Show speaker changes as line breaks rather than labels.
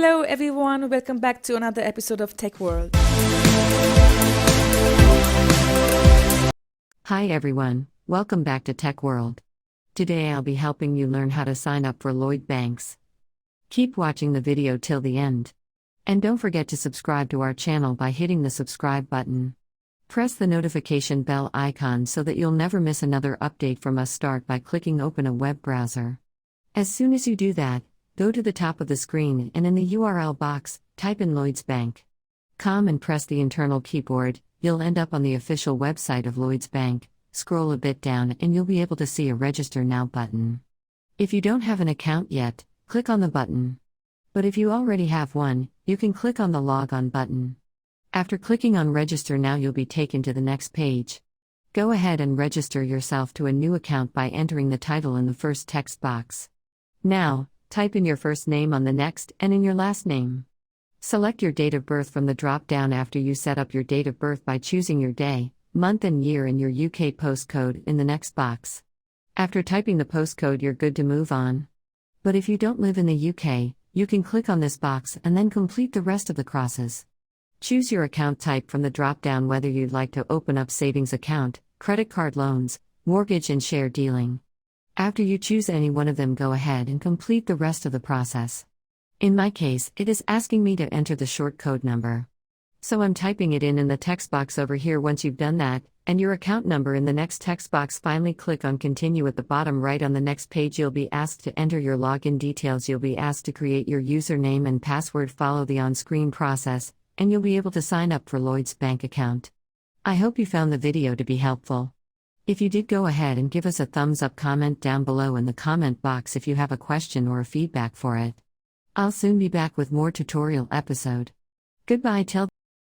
Hello everyone, welcome back to another episode of Tech World.
Hi everyone, welcome back to Tech World. Today I'll be helping you learn how to sign up for Lloyds banks. Keep watching the video till the end. And don't forget to subscribe to our channel by hitting the subscribe button. Press the notification bell icon so that you'll never miss another update from us. Start by clicking open a web browser. As soon as you do that, go to the top of the screen and in the URL box, type in Lloyds Bank. And press the internal keyboard, you'll end up on the official website of Lloyds Bank. Scroll a bit down and you'll be able to see a Register Now button. If you don't have an account yet, click on the button. But if you already have one, you can click on the Log On button. After clicking on Register Now, you'll be taken to the next page. Go ahead and register yourself to a new account by entering the title in the first text box. Now, type in your first name on the next and in your last name. Select your date of birth from the drop-down after you set up your date of birth by choosing your day, month and year and your UK postcode in the next box. After typing the postcode, you're good to move on. But if you don't live in the UK, you can click on this box and then complete the rest of the crosses. Choose your account type from the drop-down, whether you'd like to open up savings account, credit card loans, mortgage and share dealing. After you choose any one of them, go ahead and complete the rest of the process. In my case, it is asking me to enter the short code number. So I'm typing it in the text box over here. Once you've done that, and your account number in the next text box, finally click on Continue at the bottom right. On the next page, you'll be asked to enter your login details. You'll be asked to create your username and password. Follow the on-screen process, and you'll be able to sign up for Lloyds Bank account. I hope you found the video to be helpful. If you did, go ahead and give us a thumbs up. Comment down below in the comment box if you have a question or a feedback for it. I'll soon be back with more tutorial episode. Goodbye till